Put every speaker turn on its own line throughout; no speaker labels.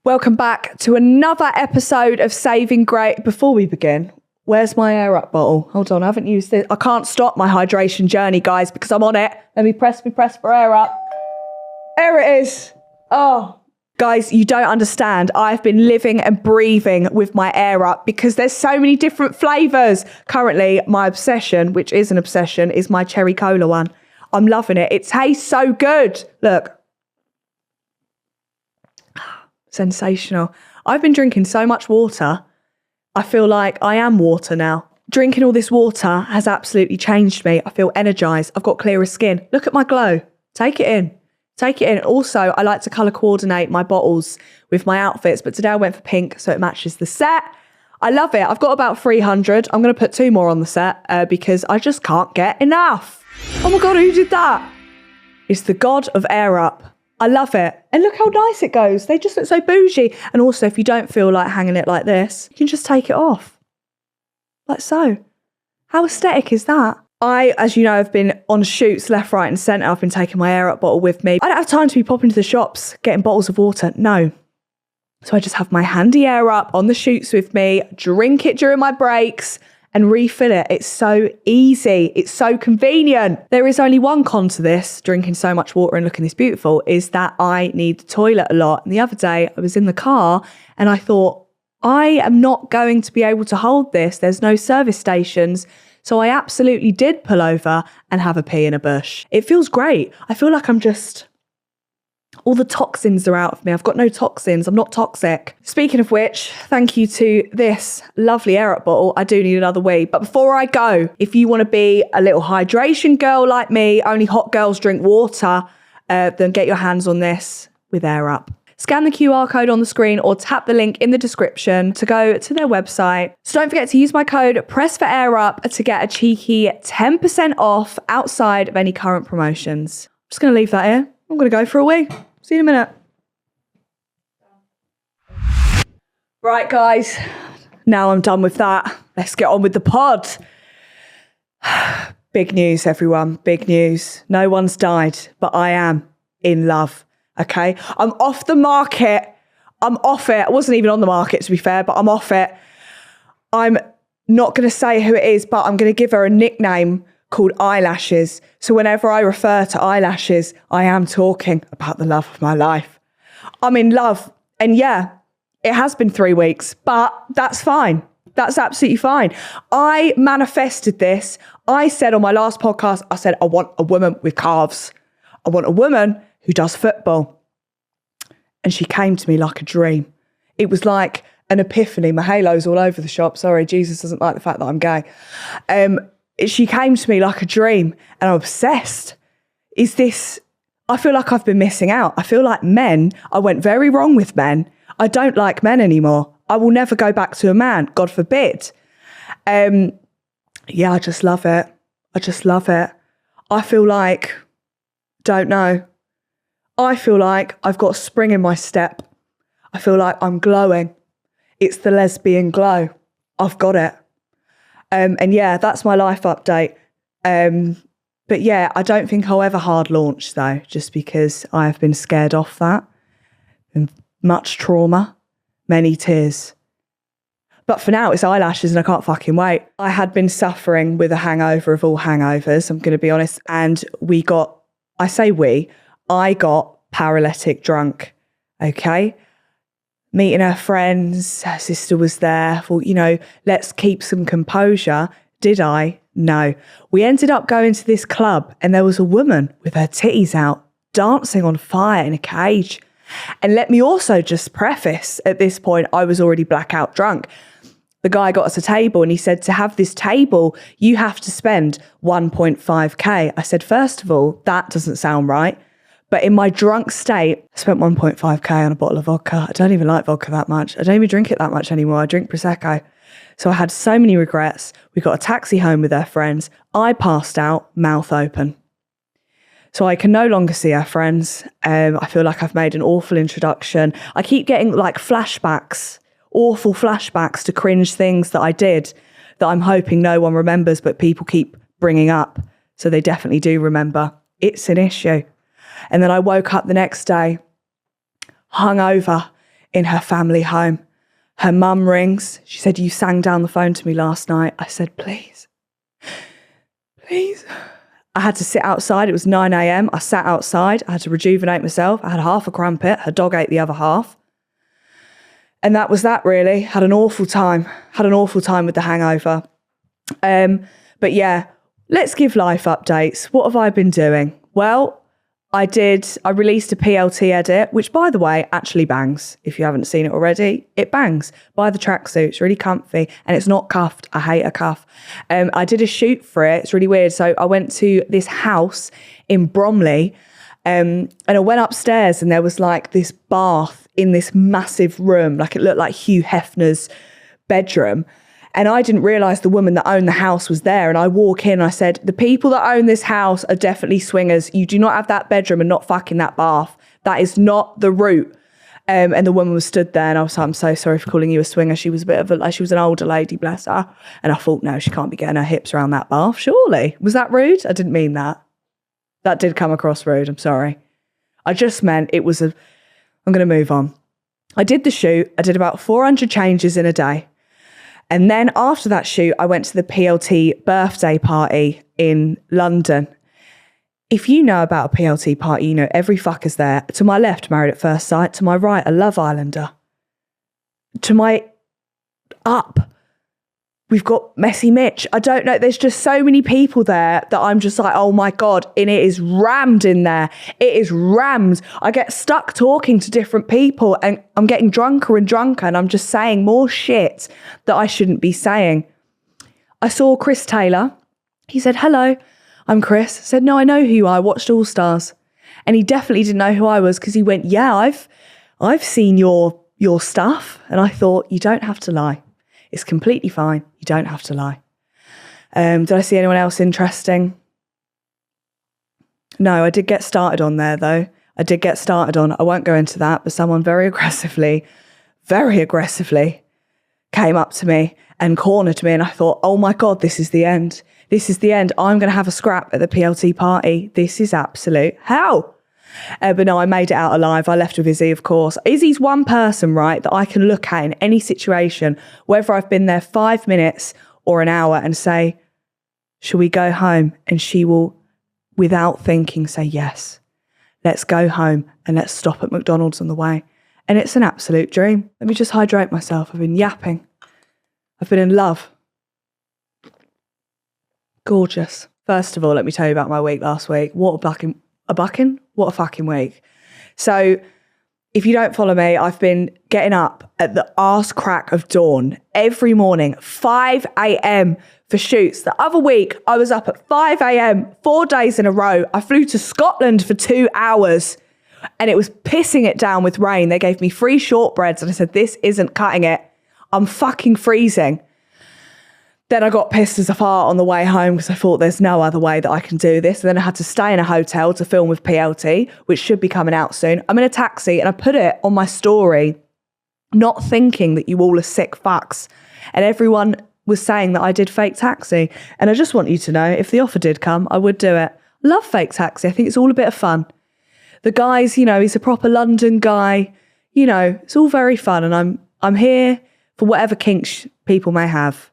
Welcome back to another episode of Saving Grace. Before we begin, where's my air up bottle? Hold on, I haven't used it. I can't stop my hydration journey, guys, because I'm on it. Let me press for air up. There it is. Oh, guys, you don't understand. I've been living and breathing with my air up because there's so many different flavours. Currently, my obsession, which is an obsession, is my cherry cola one. I'm loving it. It tastes so good. Look. Sensational. I've been drinking so much water. I feel like I am water now. Drinking all this water has absolutely changed me. I feel energized. I've got clearer skin. Look at my glow. Take it in. Take it in. Also, I like to colour coordinate my bottles with my outfits, but today I went for pink so it matches the set. I love it. I've got about 300. I'm going to put 2 more on the set because I just can't get enough. Oh my God, who did that? It's the god of air up. I love it. And look how nice it goes. They just look so bougie. And also, if you don't feel like hanging it like this, you can just take it off. Like so. How aesthetic is that? I, as you know, have been on shoots left, right and centre. I've been taking my air up bottle with me. I don't have time to be popping to the shops, getting bottles of water. No. So I just have my handy air up on the shoots with me, drink it during my breaks and refill it. It's so easy. It's so convenient. There is only one con to this, drinking so much water and looking this beautiful, is that I need the toilet a lot. And the other day I was in the car and I thought, I am not going to be able to hold this. There's no service stations. So I absolutely did pull over and have a pee in a bush. It feels great. I feel like I'm just... all the toxins are out of me. I've got no toxins. I'm not toxic. Speaking of which, thank you to this lovely air up bottle. I do need another wee. But before I go, if you want to be a little hydration girl like me, only hot girls drink water, then get your hands on this with air up. Scan the QR code on the screen or tap the link in the description to go to their website. So don't forget to use my code PRESS4AIRUP to get a cheeky 10% off outside of any current promotions. I'm just going to leave that here. I'm going to go for a wee. See you in a minute. Right, guys. Now I'm done with that. Let's get on with the pod. Big news, everyone. Big news. No one's died, but I am in love. Okay? I'm off the market. I'm off it. I wasn't even on the market, to be fair, but I'm off it. I'm not going to say who it is, but I'm going to give her a nickname called Eyelashes. So whenever I refer to eyelashes, I am talking about the love of my life. I'm in love. And yeah, it has been 3 weeks, but that's fine. That's absolutely fine. I manifested this. I said on my last podcast, I said, I want a woman with calves. I want a woman who does football. And she came to me like a dream. It was like an epiphany. My halo's all over the shop. Sorry, Jesus doesn't like the fact that I'm gay. She came to me like a dream and I'm obsessed. I feel like I've been missing out. I feel like men, I went very wrong with men. I don't like men anymore. I will never go back to a man, God forbid. Yeah, I just love it. I just love it. I feel like, don't know. I feel like I've got spring in my step. I feel like I'm glowing. It's the lesbian glow. I've got it. And yeah, that's my life update. But yeah, I don't think I'll ever hard launch though, just because I have been scared off that. And much trauma, many tears. But for now, it's eyelashes and I can't fucking wait. I had been suffering with a hangover of all hangovers, I'm going to be honest. And I got paralytic drunk, okay? Meeting her friends, her sister was there. Thought, let's keep some composure. Did I? No. We ended up going to this club and there was a woman with her titties out, dancing on fire in a cage. And let me also just preface, at this point, I was already blackout drunk. The guy got us a table and he said, to have this table, you have to spend 1.5k. I said, first of all, that doesn't sound right. But in my drunk state, I spent 1.5k on a bottle of vodka. I don't even like vodka that much. I don't even drink it that much anymore. I drink Prosecco. So I had so many regrets. We got a taxi home with her friends. I passed out, mouth open. So I can no longer see her friends. I feel like I've made an awful introduction. I keep getting like flashbacks, awful flashbacks to cringe things that I did that I'm hoping no one remembers, but people keep bringing up. So they definitely do remember. It's an issue. And then I woke up the next day, hungover, in her family home. Her mum rings. She said, you sang down the phone to me last night. I said, please. I had to sit outside. It was 9 a.m. I sat outside. I had to rejuvenate myself. I had half a crumpet. Her dog ate the other half. And that was that, really. Had an awful time with the hangover. But yeah, let's give life updates. What have I been doing? Well, I released a PLT edit, which, by the way, actually bangs. If you haven't seen it already, it bangs. Buy the tracksuit. It's really comfy and it's not cuffed. I hate a cuff. I did a shoot for it. It's really weird. So I went to this house in Bromley and I went upstairs and there was like this bath in this massive room. Like it looked like Hugh Hefner's bedroom. And I didn't realise the woman that owned the house was there. And I walk in and I said, the people that own this house are definitely swingers. You do not have that bedroom and not fucking that bath. That is not the route. And the woman was stood there and I was like, I'm so sorry for calling you a swinger. She was she was an older lady, bless her. And I thought, no, she can't be getting her hips around that bath, surely. Was that rude? I didn't mean that. That did come across rude, I'm sorry. I just meant I'm going to move on. I did the shoot. I did about 400 changes in a day. And then after that shoot, I went to the PLT birthday party in London. If you know about a PLT party, you know every fucker's there. To my left, Married at First Sight. To my right, a Love Islander. To my up, we've got Messy Mitch. I don't know. There's just so many people there that I'm just like, oh my God. And it is rammed in there. It is rammed. I get stuck talking to different people and I'm getting drunker and drunker and I'm just saying more shit that I shouldn't be saying. I saw Chris Taylor. He said, hello, I'm Chris. I said, no, I know who you are. I watched All Stars. And he definitely didn't know who I was because he went, yeah, I've seen your stuff. And I thought, you don't have to lie. It's completely fine. You don't have to lie. Did I see anyone else interesting? No, I did get started on there though. I won't go into that, but someone very aggressively came up to me and cornered me. And I thought, oh my God, this is the end. I'm going to have a scrap at the PLT party. This is absolute hell. But no, I made it out alive. I left with Izzy, of course. Izzy's one person, right, that I can look at in any situation, whether I've been there 5 minutes or an hour and say, shall we go home? And she will, without thinking, say yes. Let's go home and let's stop at McDonald's on the way. And it's an absolute dream. Let me just hydrate myself. I've been yapping. I've been in love. Gorgeous. First of all, let me tell you about my week last week. What a fucking week. So if you don't follow me, I've been getting up at the arse crack of dawn every morning, 5 a.m. for shoots. The other week, I was up at 5 a.m. 4 days in a row. I flew to Scotland for 2 hours and it was pissing it down with rain. They gave me free shortbreads and I said, this isn't cutting it. I'm fucking freezing. Then I got pissed as a fart on the way home because I thought there's no other way that I can do this. And then I had to stay in a hotel to film with PLT, which should be coming out soon. I'm in a taxi and I put it on my story, not thinking that you all are sick fucks. And everyone was saying that I did fake taxi. And I just want you to know, if the offer did come, I would do it. Love fake taxi. I think it's all a bit of fun. The guy's, he's a proper London guy. It's all very fun. And I'm here for whatever kinks people may have.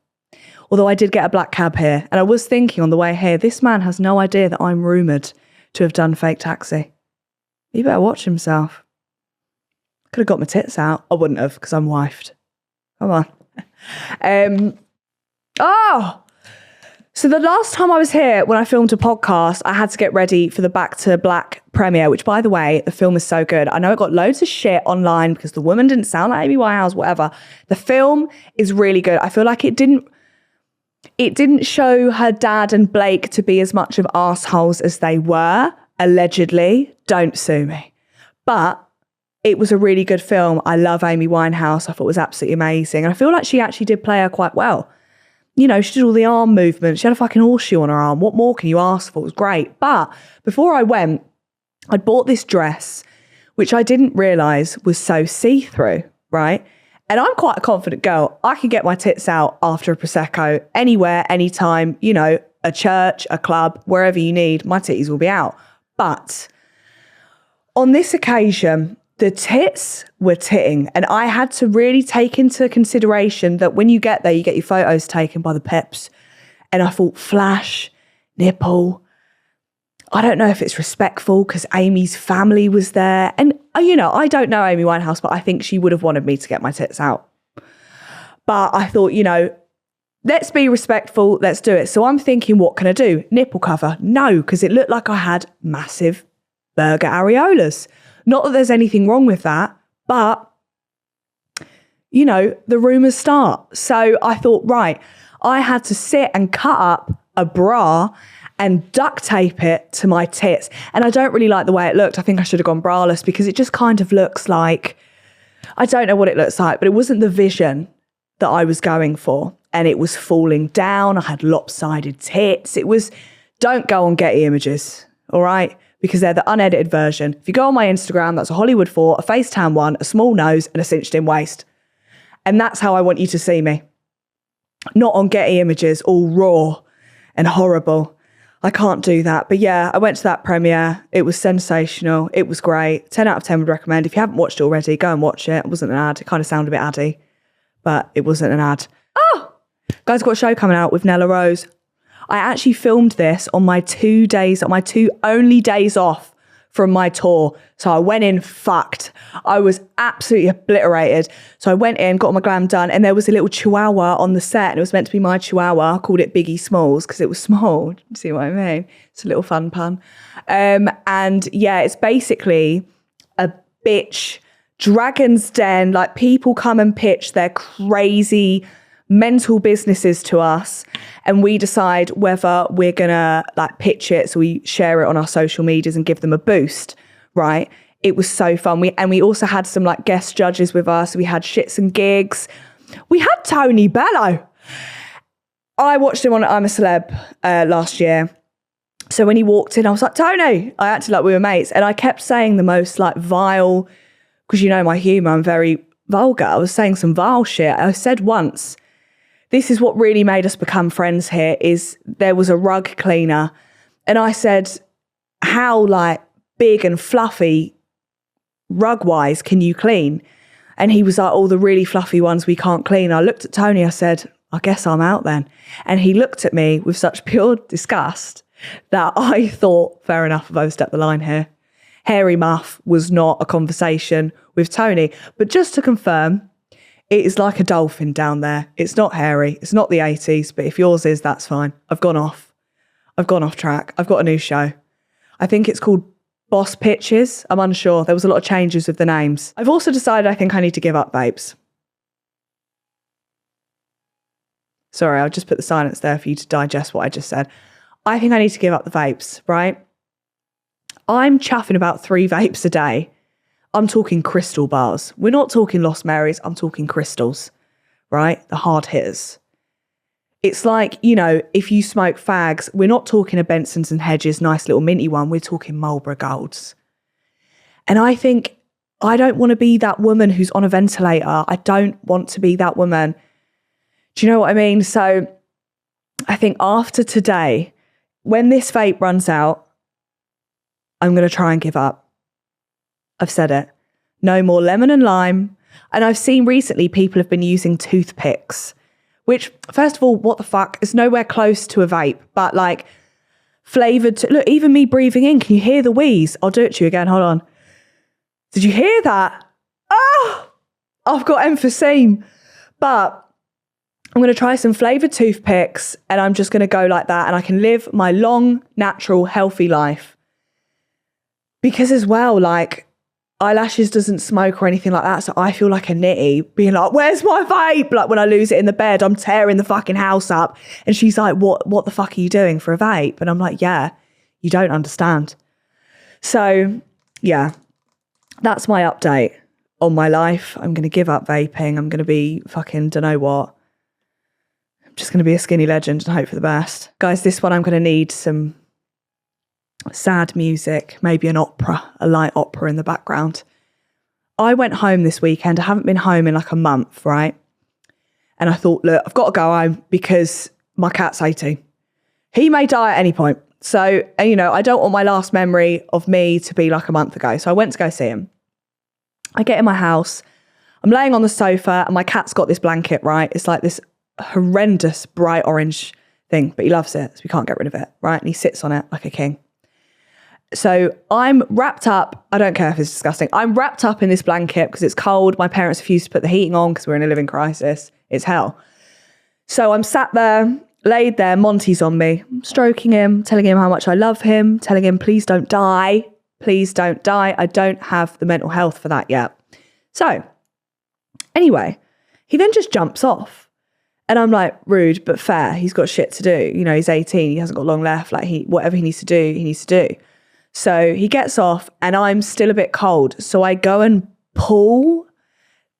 Although I did get a black cab here. And I was thinking on the way here, this man has no idea that I'm rumoured to have done fake taxi. He better watch himself. Could have got my tits out. I wouldn't have because I'm wifed. Come on. So the last time I was here when I filmed a podcast, I had to get ready for the Back to Black premiere, which, by the way, the film is so good. I know it got loads of shit online because the woman didn't sound like Amy Winehouse, whatever. The film is really good. I feel like it didn't show her dad and Blake to be as much of arseholes as they were, allegedly. Don't sue me. But it was a really good film. I love Amy Winehouse. I thought it was absolutely amazing. And I feel like she actually did play her quite well. She did all the arm movements. She had a fucking horseshoe on her arm. What more can you ask for? It was great. But before I went, I'd bought this dress, which I didn't realise was so see-through, right? And I'm quite a confident girl. I can get my tits out after a Prosecco anywhere, anytime, a church, a club, wherever you need, my titties will be out. But on this occasion, The tits were titting, and I had to really take into consideration that when you get there, you get your photos taken by the peps. And I thought, flash, nipple. I don't know if it's respectful because Amy's family was there. And, I don't know Amy Winehouse, but I think she would have wanted me to get my tits out. But I thought, let's be respectful. Let's do it. So I'm thinking, what can I do? Nipple cover? No, because it looked like I had massive burger areolas. Not that there's anything wrong with that, but, the rumours start. So I thought, right, I had to sit and cut up a bra and duct tape it to my tits. And I don't really like the way it looked. I think I should have gone braless because it just kind of looks like, I don't know what it looks like, but it wasn't the vision that I was going for. And it was falling down. I had lopsided tits. It was, don't go on Getty Images, all right? Because they're the unedited version. If you go on my Instagram, that's a Hollywood 4, a face tan 1, a small nose, and a cinched in waist. And that's how I want you to see me. Not on Getty Images, all raw and horrible. I can't do that. But yeah, I went to that premiere. It was sensational. It was great. 10 out of 10 would recommend. If you haven't watched it already, go and watch it. It wasn't an ad. It kind of sounded a bit addy, but it wasn't an ad. Oh, guys, I've got a show coming out with Nella Rose. I actually filmed this on my 2 only days off from my tour. So I went in fucked. I was absolutely obliterated. So I went in, got my glam done, and there was a little chihuahua on the set, and it was meant to be my chihuahua. I called it Biggie Smalls because it was small. Do you see what I mean? It's a little fun pun. And yeah, it's basically a bitch dragon's den. Like, people come and pitch their crazy mental businesses to us, and we decide whether we're gonna pitch it. So we share it on our social medias and give them a boost, right? It was so fun. We also had some guest judges with us. We had Shits and Gigs. We had Tony Bello. I watched him on I'm a Celeb last year. So when he walked in, I was like, Tony. I acted like we were mates, and I kept saying the most vile, because my humour, I'm very vulgar. I was saying some vile shit. I said once, this is what really made us become friends here, is there was a rug cleaner, and I said, how big and fluffy rug-wise can you clean? And he was like, all the really fluffy ones we can't clean. I looked at Tony, I said, I guess I'm out then. And he looked at me with such pure disgust that I thought, fair enough, I've overstepped the line here. Hairy muff was not a conversation with Tony. But just to confirm, it is like a dolphin down there. It's not hairy. It's not the 80s, but if yours is, that's fine. I've gone off track. I've got a new show. I think it's called Boss Pitches. I'm unsure. There was a lot of changes with the names. I've also decided I think I need to give up vapes. Sorry, I'll just put the silence there for you to digest what I just said. I think I need to give up the vapes, right? I'm chuffing about 3 vapes a day. I'm talking crystal bars. We're not talking Lost Marys. I'm talking crystals, right? The hard hitters. It's like, if you smoke fags, we're not talking a Benson's and Hedges nice little minty one. We're talking Marlboro Golds. And I think I don't want to be that woman who's on a ventilator. I don't want to be that woman. Do you know what I mean? So I think after today, when this vape runs out, I'm going to try and give up. I've said it. No more lemon and lime. And I've seen recently people have been using toothpicks, which, first of all, what the fuck, is nowhere close to a vape, but flavoured. Look, even me breathing in, can you hear the wheeze? I'll do it to you again. Hold on. Did you hear that? Oh, I've got emphyseme. But I'm going to try some flavoured toothpicks, and I'm just going to go like that, and I can live my long, natural, healthy life. Because as well, Eyelashes doesn't smoke or anything like that, so I feel like a nitty, being like, where's my vape? When I lose it in the bed, I'm tearing the fucking house up. And she's like, what the fuck are you doing for a vape? And I'm like, yeah, you don't understand. So, yeah, that's my update on my life. I'm going to give up vaping. I'm going to be fucking don't know what. I'm just going to be a skinny legend and hope for the best. Guys, this one I'm going to need some sad music, maybe an opera, a light opera in the background. I went home this weekend. I haven't been home in a month, right? And I thought, look, I've got to go home because my cat's 80. He may die at any point. So, I don't want my last memory of me to be a month ago. So I went to go see him. I get in my house, I'm laying on the sofa and my cat's got this blanket, right? It's like this horrendous bright orange thing, but he loves it, so we can't get rid of it, right? And he sits on it like a king. So I'm wrapped up. I don't care if it's disgusting. I'm wrapped up in this blanket because it's cold. My parents refused to put the heating on because we're in a living crisis. It's hell. So I'm sat there, laid there. Monty's on me. I'm stroking him, telling him how much I love him, telling him, please don't die. Please don't die. I don't have the mental health for that yet. So anyway, he then just jumps off. And I'm like, rude, but fair. He's got shit to do. You know, he's 18. He hasn't got long left. Like whatever he needs to do, he needs to do. So he gets off and I'm still a bit cold. So I go and pull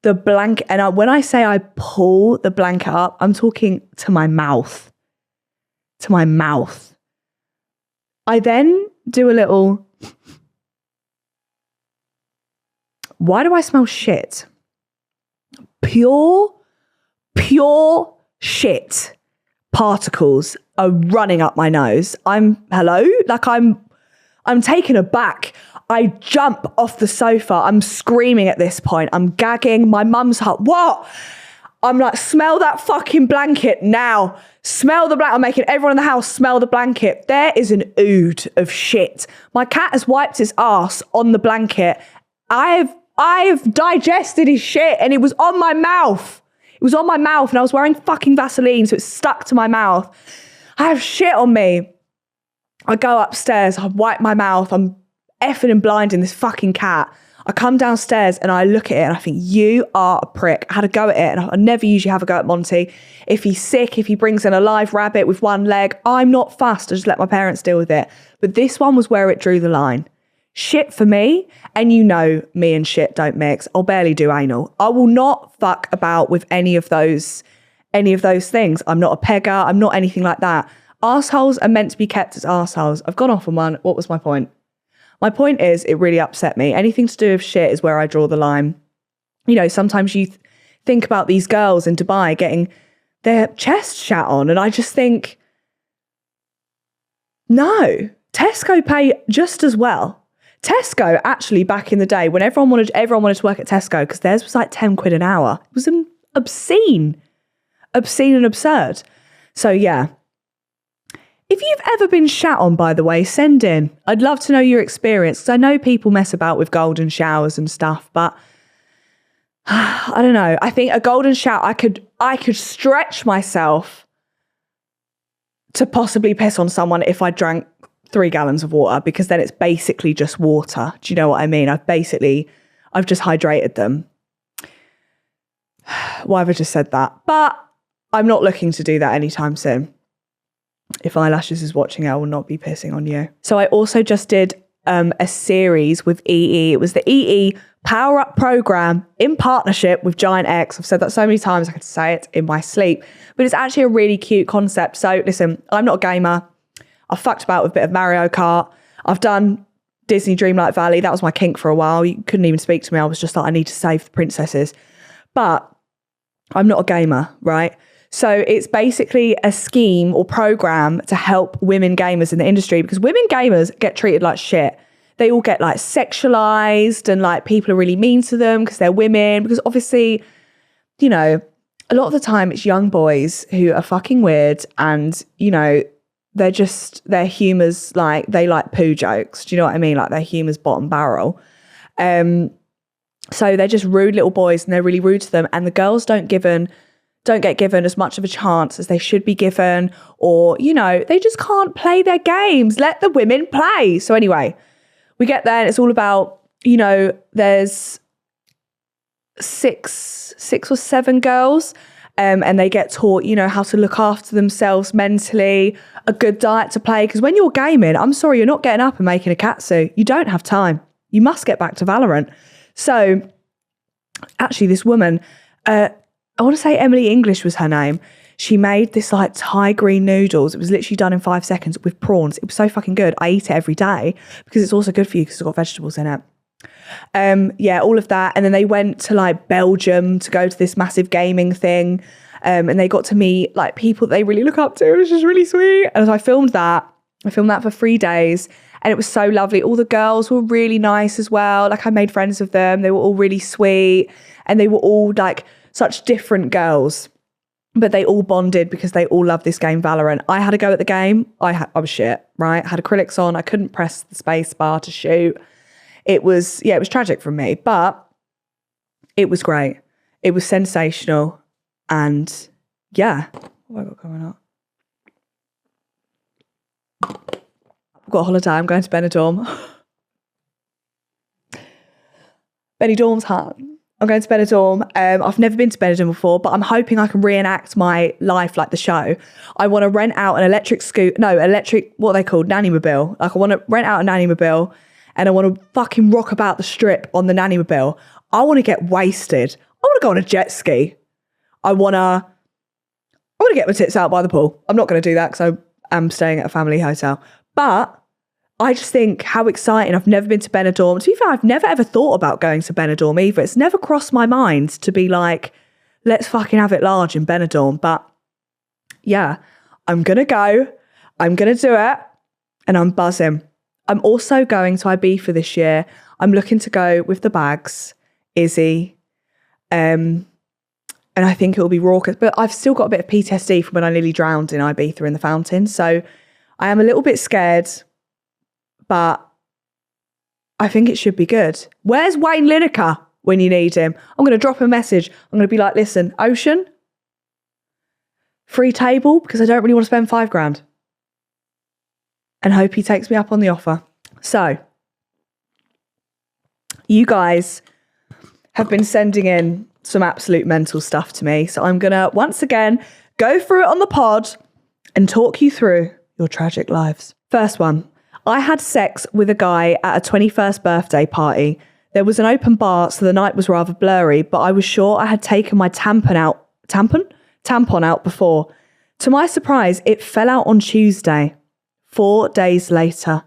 the blanket. And when I say I pull the blanket up, I'm talking to my mouth. To my mouth. I then do a little... Why do I smell shit? Pure shit particles are running up my nose. Hello? Like I'm taken aback. I jump off the sofa. I'm screaming at this point. I'm gagging. My mum's like, what? I'm like, smell that fucking blanket now. Smell the blanket. I'm making everyone in the house smell the blanket. There is an ood of shit. My cat has wiped his ass on the blanket. I've digested his shit and it was on my mouth. It was on my mouth and I was wearing fucking Vaseline, so it's stuck to my mouth. I have shit on me. I go upstairs, I wipe my mouth, I'm effing and blinding this fucking cat. I come downstairs and I look at it and I think, you are a prick. I had a go at it and I never usually have a go at Monty. If he's sick, if he brings in a live rabbit with one leg, I'm not fussed. I just let my parents deal with it. But this one was where it drew the line. Shit for me, and you know me and shit don't mix. I'll barely do anal. I will not fuck about with any of those things. I'm not a pegger. I'm not anything like that. Arseholes are meant to be kept as arseholes. I've gone off on one. What was my point? My point is, it really upset me. Anything to do with shit is where I draw the line. You know, sometimes you think about these girls in Dubai getting their chest shat on, and I just think, no, Tesco pay just as well. Tesco, actually, back in the day, when everyone wanted to work at Tesco, because theirs was like 10 quid an hour. It was obscene and absurd. So yeah. If you've ever been shat on, by the way, send in. I'd love to know your experience, because I know people mess about with golden showers and stuff, but I don't know. I think a golden shower, I could stretch myself to possibly piss on someone if I drank 3 gallons of water, because then it's basically just water. Do you know what I mean? I've just hydrated them. Why have I just said that? But I'm not looking to do that anytime soon. If Eyelashes is watching, I will not be pissing on you. So I also just did a series with EE. It was the EE Power Up program in partnership with Giant X. I've said that so many times I could say it in my sleep, but it's actually a really cute concept. So listen, I'm not a gamer. I fucked about with a bit of Mario Kart. I've done Disney Dreamlight Valley. That was my kink for a while. You couldn't even speak to me. I was just like, I need to save the princesses. But I'm not a gamer, right? So it's basically a scheme or program to help women gamers in the industry, because women gamers get treated like shit. They all get like sexualized and like people are really mean to them because they're women. Because obviously, you know, a lot of the time it's young boys who are fucking weird and, you know, their humour's like, they like poo jokes. Do you know what I mean? Like their humour's bottom barrel. So they're just rude little boys and they're really rude to them. And the girls don't get given as much of a chance as they should be given, or, you know, they just can't play their games. Let the women play. So anyway, we get there and it's all about, you know, there's six or seven girls. And they get taught, you know, how to look after themselves mentally, a good diet to play. Because when you're gaming, I'm sorry, you're not getting up and making a katsu. You don't have time. You must get back to Valorant. So actually this woman, I want to say Emily English was her name. She made this like Thai green noodles. It was literally done in 5 seconds with prawns. It was so fucking good. I eat it every day because it's also good for you because it's got vegetables in it. Yeah, all of that. And then they went to like Belgium to go to this massive gaming thing. And they got to meet like people that they really look up to. It was just really sweet. And so I filmed that for 3 days. And it was so lovely. All the girls were really nice as well. Like I made friends with them. They were all really sweet. And they were all like such different girls. But they all bonded because they all loved this game, Valorant. I had a go at the game. I was shit, right? I had acrylics on. I couldn't press the space bar to shoot. It was tragic for me. But it was great. It was sensational. And yeah. What have I got going on? I've got a holiday. I'm going to Benidorm. Benidorm's hard. I'm going to Benidorm. I've never been to Benidorm before, but I'm hoping I can reenact my life like the show. I want to rent out an what are they called? Nanny-mobile. Like I want to rent out a nanny-mobile and I want to fucking rock about the strip on the nanny-mobile. I want to get wasted. I want to go on a jet ski. I want to get my tits out by the pool. I'm not going to do that because I am staying at a family hotel. But I just think how exciting. I've never been to Benidorm. To be fair, I've never ever thought about going to Benidorm either. It's never crossed my mind to be like, let's fucking have it large in Benidorm. But yeah, I'm going to go. I'm going to do it. And I'm buzzing. I'm also going to Ibiza this year. I'm looking to go with the bags, Izzy. And I think it will be raucous. But I've still got a bit of PTSD from when I nearly drowned in Ibiza in the fountain. So I am a little bit scared. But I think it should be good. Where's Wayne Lineker when you need him? I'm going to drop a message. I'm going to be like, listen, Ocean, free table because I don't really want to spend $5,000. And hope he takes me up on the offer. So, you guys have been sending in some absolute mental stuff to me. So I'm going to, once again, go through it on the pod and talk you through your tragic lives. First one. I had sex with a guy at a 21st birthday party. There was an open bar, so the night was rather blurry, but I was sure I had taken my tampon out before. To my surprise, it fell out on Tuesday, 4 days later.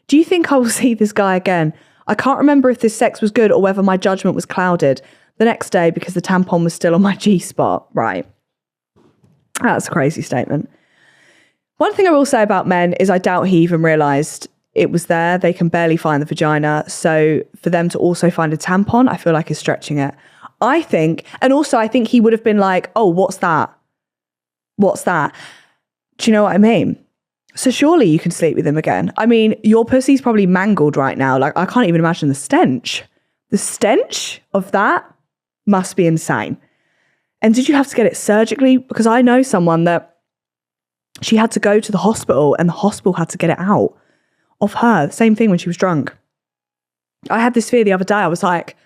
Do you think I will see this guy again? I can't remember if this sex was good or whether my judgment was clouded the next day because the tampon was still on my G-spot. Right. That's a crazy statement. One thing I will say about men is I doubt he even realised it was there. They can barely find the vagina. So for them to also find a tampon, I feel like is stretching it. I think he would have been like, oh, what's that? What's that? Do you know what I mean? So surely you can sleep with him again. I mean, your pussy's probably mangled right now. Like, I can't even imagine the stench. The stench of that must be insane. And did you have to get it surgically? Because I know someone that she had to go to the hospital and the hospital had to get it out of her. Same thing when she was drunk. I had this fear the other day. I was like,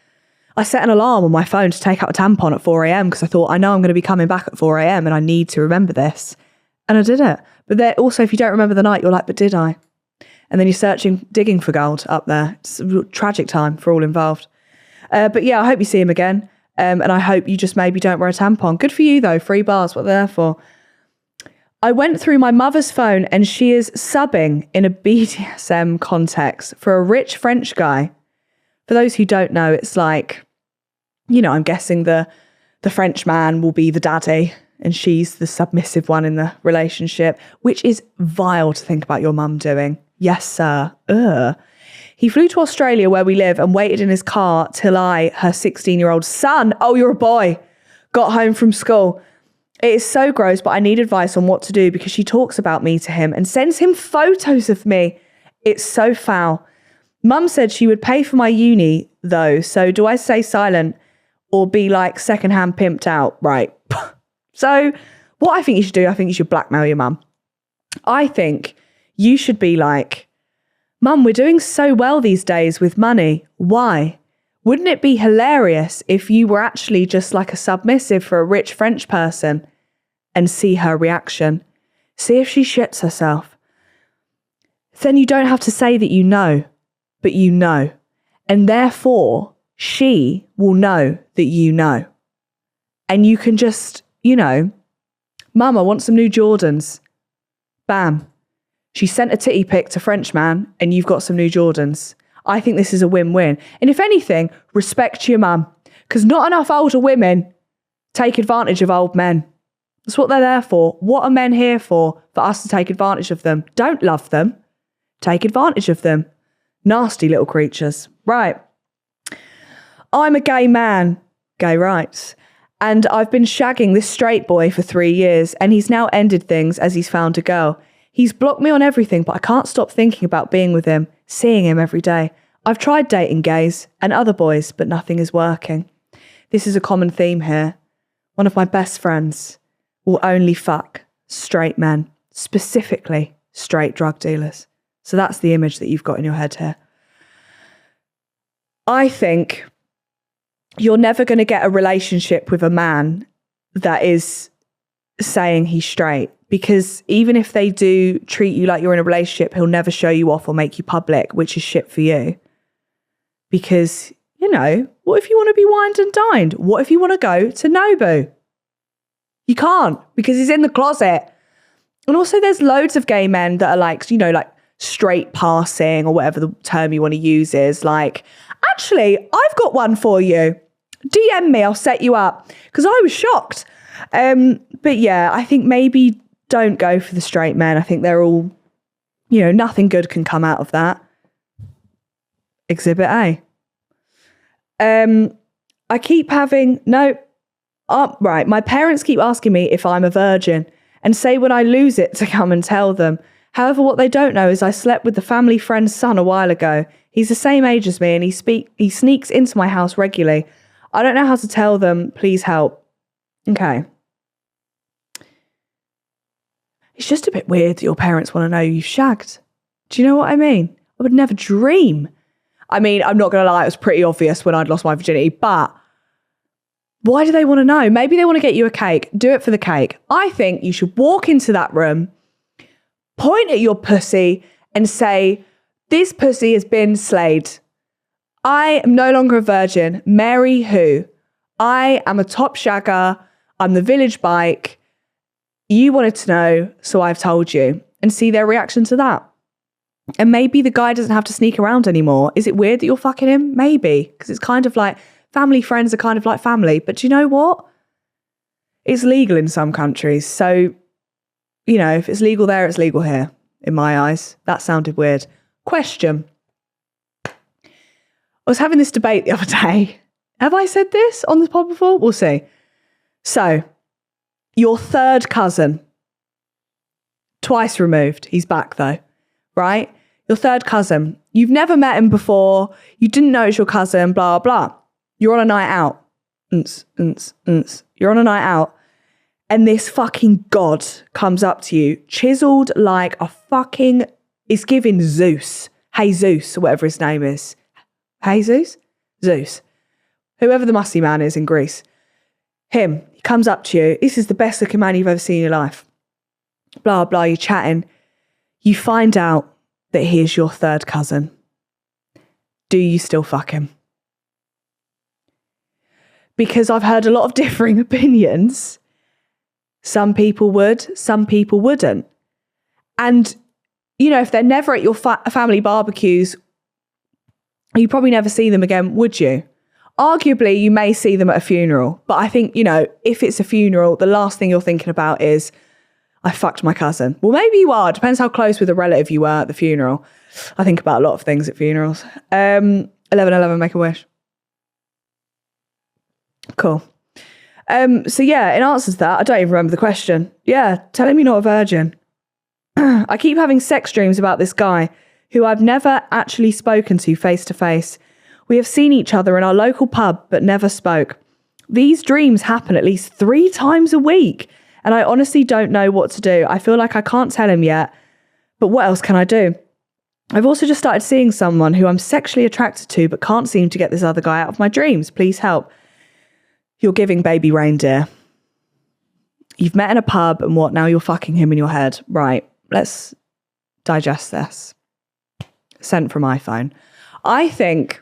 I set an alarm on my phone to take out a tampon at 4 a.m. because I thought, I know I'm going to be coming back at 4 a.m. and I need to remember this. And I did it. But there also, if you don't remember the night, you're like, but did I? And then you're digging for gold up there. It's a tragic time for all involved. But yeah, I hope you see him again. And I hope you just maybe don't wear a tampon. Good for you though. Free bars, what they're there for. I went through my mother's phone and she is subbing in a BDSM context for a rich French guy. For those who don't know, it's like, you know, I'm guessing the French man will be the daddy and she's the submissive one in the relationship, which is vile to think about your mum doing. Yes, sir. Ugh. He flew to Australia where we live and waited in his car till her 16-year-old son, oh, you're a boy, got home from school. It is so gross, but I need advice on what to do because she talks about me to him and sends him photos of me. It's so foul. Mum said she would pay for my uni though, so do I stay silent or be like secondhand pimped out? Right. So what I think you should do, I think you should blackmail your mum. I think you should be like, Mum, we're doing so well these days with money. Why? Wouldn't it be hilarious if you were actually just like a submissive for a rich French person and see her reaction? See if she shits herself. Then you don't have to say that you know, but you know. And therefore, she will know that you know. And you can just, you know, Mum, I want some new Jordans. Bam. She sent a titty pic to French man and you've got some new Jordans. I think this is a win-win. And if anything, respect your mum. Because not enough older women take advantage of old men. That's what they're there for. What are men here for? For us to take advantage of them. Don't love them. take advantage of them. Nasty little creatures. Right. I'm a gay man, gay rights, and I've been shagging this straight boy for 3 years, and he's now ended things as he's found a girl. He's blocked me on everything, but I can't stop thinking about being with him, seeing him every day. I've tried dating gays and other boys, but nothing is working. This is a common theme here. One of my best friends will only fuck straight men, specifically straight drug dealers. So that's the image that you've got in your head here. I think you're never going to get a relationship with a man that is saying he's straight, because even if they do treat you like you're in a relationship, he'll never show you off or make you public, which is shit for you. Because, you know, what if you want to be wined and dined? What if you want to go to Nobu? You can't, because he's in the closet. And also there's loads of gay men that are like, you know, like straight passing or whatever the term you want to use is. Like, actually, I've got one for you. DM me, I'll set you up. Because I was shocked. But yeah, I think maybe don't go for the straight men. I think they're all, you know, nothing good can come out of that. Exhibit A. I keep having, right. My parents keep asking me if I'm a virgin and say when I lose it to come and tell them. However, what they don't know is I slept with the family friend's son a while ago. He's the same age as me and he sneaks into my house regularly. I don't know how to tell them. Please help. Okay. It's just a bit weird that your parents want to know you've shagged. Do you know what I mean? I would never dream. I mean, I'm not going to lie, it was pretty obvious when I'd lost my virginity, but why do they want to know? Maybe they want to get you a cake. Do it for the cake. I think you should walk into that room, point at your pussy and say, this pussy has been slayed. I am no longer a virgin. Mary who? I am a top shagger. I'm the village bike. You wanted to know, so I've told you. And see their reaction to that. And maybe the guy doesn't have to sneak around anymore. Is it weird that you're fucking him? Maybe. Because it's kind of like, family friends are kind of like family. But do you know what? It's legal in some countries. So, you know, if it's legal there, it's legal here, in my eyes. That sounded weird. Question. I was having this debate the other day. Have I said this on the pod before? We'll see. So, your third cousin, twice removed. He's back though, right? Your third cousin. You've never met him before. You didn't know it's your cousin, blah, blah. You're on a night out. You're on a night out. And this fucking god comes up to you, chiseled like a fucking, it's giving Zeus. Jesus, or whatever his name is. Jesus? Zeus. Whoever the musty man is in Greece. Him, he comes up to you. This is the best looking man you've ever seen in your life. Blah, blah, you're chatting. You find out that he is your third cousin. Do you still fuck him? Because I've heard a lot of differing opinions. Some people would, some people wouldn't. And, you know, if they're never at your family barbecues, you probably never see them again, would you? Arguably, you may see them at a funeral. But I think, you know, if it's a funeral, the last thing you're thinking about is, I fucked my cousin. Well, maybe you are. Depends how close with a relative you were at the funeral. I think about a lot of things at funerals. 11/11, make a wish. Cool. So yeah, in answer to that, I don't even remember the question. Yeah, tell him you're not a virgin. I keep having sex dreams about this guy who I've never actually spoken to face to face. We have seen each other in our local pub, but never spoke. These dreams happen at least 3 times a week, and I honestly don't know what to do. I feel like I can't tell him yet, but what else can I do? I've also just started seeing someone who I'm sexually attracted to, but can't seem to get this other guy out of my dreams. Please help. You're giving baby reindeer. You've met in a pub and what? Now you're fucking him in your head. Right. Let's digest this. Sent from iPhone. I think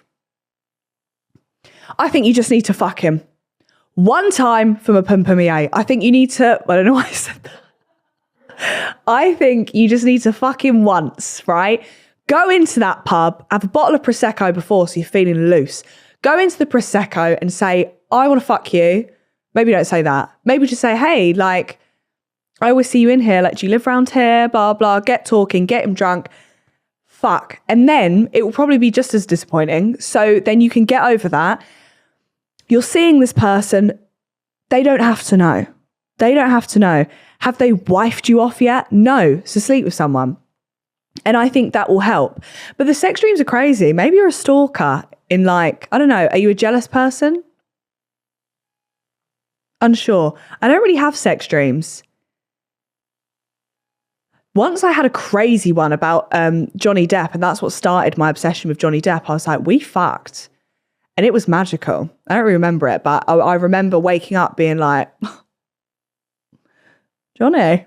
you just need to fuck him. One time from a pum pumier. I think you need to, I don't know why I said that. I think you just need to fuck him once, right? Go into that pub, have a bottle of Prosecco before so you're feeling loose. Go into the Prosecco and say, I want to fuck you. Maybe don't say that. Maybe just say, hey, like, I always see you in here. Like, do you live around here? Blah, blah. Get talking, get him drunk. fuck. And then it will probably be just as disappointing. So then you can get over that. You're seeing this person. They don't have to know. They don't have to know. Have they wifed you off yet? No. So sleep with someone. And I think that will help. But the sex dreams are crazy. Maybe you're a stalker in like, I don't know, are you a jealous person? Unsure. I don't really have sex dreams. Once I had a crazy one about Johnny Depp, and that's what started my obsession with Johnny Depp. I was like, we fucked. And it was magical. I don't remember it, but I remember waking up being like, Johnny.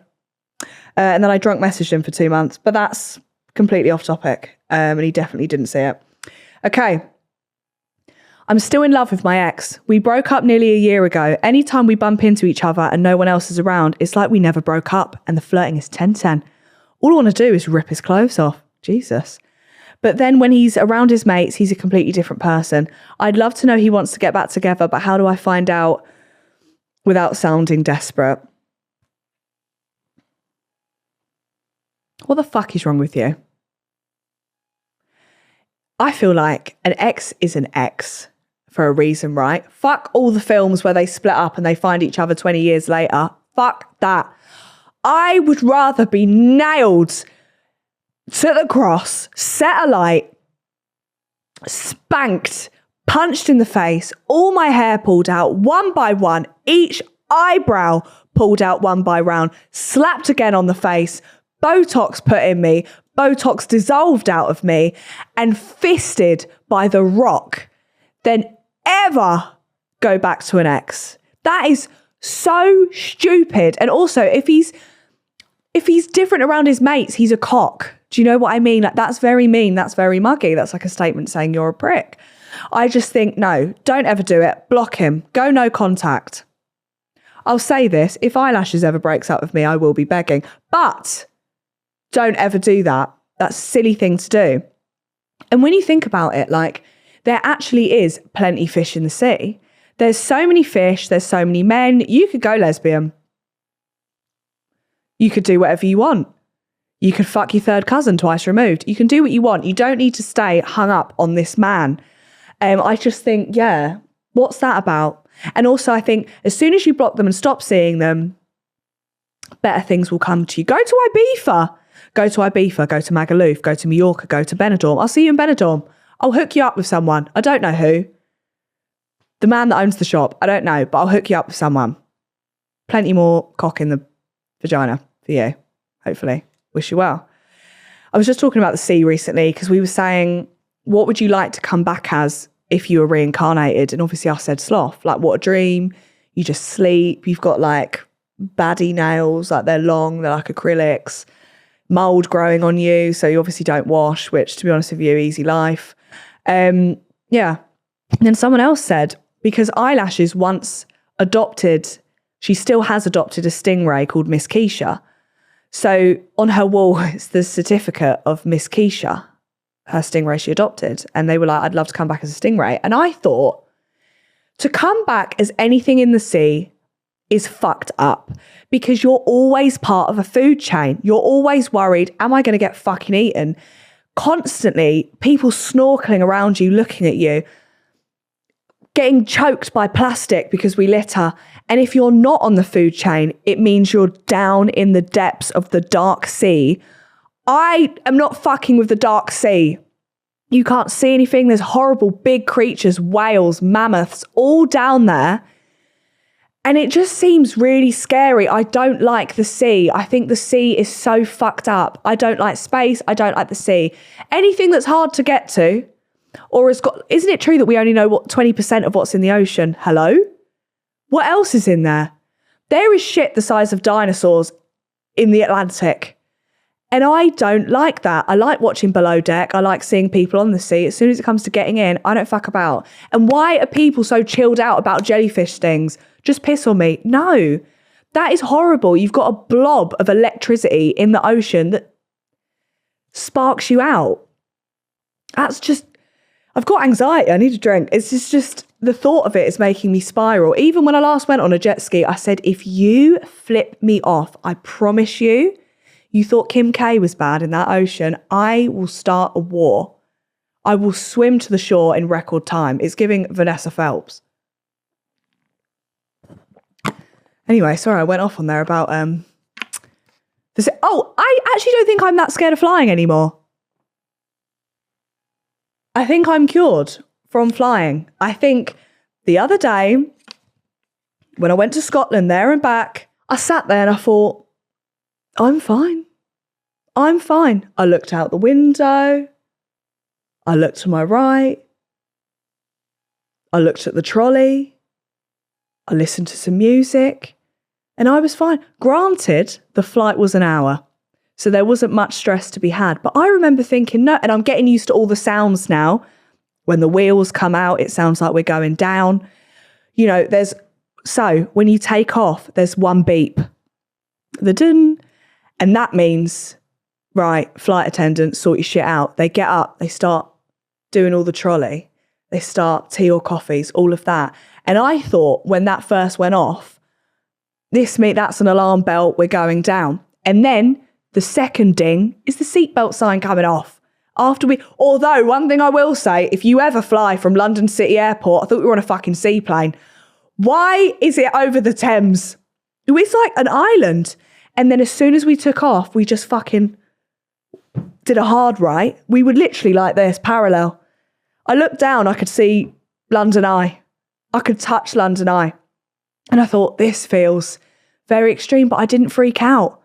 And then I drunk messaged him for 2 months, but that's completely off topic. And he definitely didn't see it. Okay. I'm still in love with my ex. We broke up nearly a year ago. Anytime we bump into each other and no one else is around, it's like we never broke up and the flirting is 10-10. All I want to do is rip his clothes off. Jesus. But then when he's around his mates, he's a completely different person. I'd love to know he wants to get back together, but how do I find out without sounding desperate? What the fuck is wrong with you? I feel like an ex is an ex for a reason, right? Fuck all the films where they split up and they find each other 20 years later. Fuck that. I would rather be nailed to the cross, set alight, spanked, punched in the face, all my hair pulled out one by one, each eyebrow pulled out one by one, slapped again on the face, Botox put in me, Botox dissolved out of me, and fisted by The Rock, than ever go back to an ex. That is so stupid. And also, if he's different around his mates, he's a cock. Do you know what I mean? Like, that's very mean. That's very muggy. That's like a statement saying you're a prick. I just think, no, don't ever do it. Block him. Go no contact. I'll say this, if Eyelashes ever breaks up with me, I will be begging. But don't ever do that. That's a silly thing to do. And when you think about it, like, there actually is plenty fish in the sea. There's so many fish. There's so many men. You could go lesbian. You could do whatever you want. You could fuck your third cousin twice removed. You can do what you want. You don't need to stay hung up on this man. I just think, yeah, what's that about? And also, I think as soon as you block them and stop seeing them, better things will come to you. Go to Ibiza. Go to Ibiza. Go to Magaluf. Go to Mallorca. Go to Benidorm. I'll see you in Benidorm. I'll hook you up with someone. I don't know who. The man that owns the shop. I don't know, but I'll hook you up with someone. Plenty more cock in the vagina for you, hopefully. Wish you well. I was just talking about the sea recently because we were saying, what would you like to come back as if you were reincarnated? And obviously I said sloth. Like, what a dream. You just sleep. You've got like baddie nails, like they're long, they're like acrylics, mold growing on you. So you obviously don't wash, which, to be honest with you, easy life. Yeah. And then someone else said, because Eyelashes once adopted, she still has adopted a stingray called Miss Keisha. So on her wall, it's the certificate of Miss Keisha, her stingray she adopted. And they were like, I'd love to come back as a stingray. And I thought, to come back as anything in the sea is fucked up because you're always part of a food chain. You're always worried, am I going to get fucking eaten? Constantly, people snorkeling around you, looking at you, getting choked by plastic because we litter. And if you're not on the food chain, it means you're down in the depths of the dark sea. I am not fucking with the dark sea. You can't see anything. There's horrible big creatures, whales, mammoths, all down there. And it just seems really scary. I don't like the sea. I think the sea is so fucked up. I don't like space. I don't like the sea. Anything that's hard to get to, or has got, isn't it true that we only know what 20% of what's in the ocean? Hello? What else is in there? There is shit the size of dinosaurs in the Atlantic. And I don't like that. I like watching Below Deck. I like seeing people on the sea. As soon as it comes to getting in, I don't fuck about. And why are people so chilled out about jellyfish stings? Just piss on me. No, that is horrible. You've got a blob of electricity in the ocean that sparks you out. That's just, I've got anxiety. I need a drink. It's just the thought of it is making me spiral. Even when I last went on a jet ski, I said, if you flip me off, I promise you, You thought Kim K was bad in that ocean. I will start a war. I will swim to the shore in record time. It's giving Vanessa Phelps. Anyway, sorry, I went off on there about this. Oh, I actually don't think I'm that scared of flying anymore. I think I'm cured from flying. I think the other day, when I went to Scotland there and back, I sat there and I thought, I'm fine. I'm fine. I looked out the window. I looked to my right. I looked at the trolley. I listened to some music and I was fine. Granted, the flight was an hour, so there wasn't much stress to be had. But I remember thinking, no, and I'm getting used to all the sounds now. When the wheels come out, it sounds like we're going down. You know, so when you take off, there's one beep, the ding, and that means, right, flight attendants, sort your shit out. They get up, they start doing all the trolley, they start tea or coffees, all of that. And I thought when that first went off, that's an alarm bell, we're going down. And then the second ding is the seatbelt sign coming off. Although one thing I will say, if you ever fly from London City Airport, I thought we were on a fucking seaplane. Why is it over the Thames? It's like an island. And then as soon as we took off, we just fucking did a hard right. We would literally like this, parallel. I looked down, I could see London Eye. I could touch London Eye. And I thought, this feels very extreme, but I didn't freak out.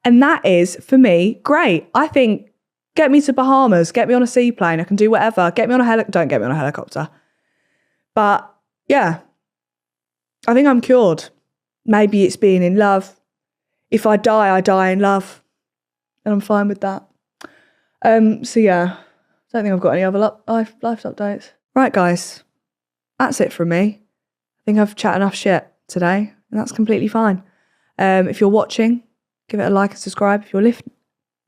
And that is, for me, great. I think, get me to Bahamas, get me on a seaplane, I can do whatever. Get me on a helicopter. Don't get me on a helicopter. But yeah, I think I'm cured. Maybe it's being in love. If I die in love. And I'm fine with that. So yeah, I don't think I've got any other life updates. Right, guys, that's it from me. I think I've chatted enough shit today, and that's completely fine. If you're watching, give it a like and subscribe. If you're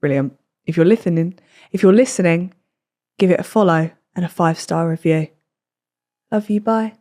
brilliant. If you're listening, give it a follow and a 5-star review. Love you, bye.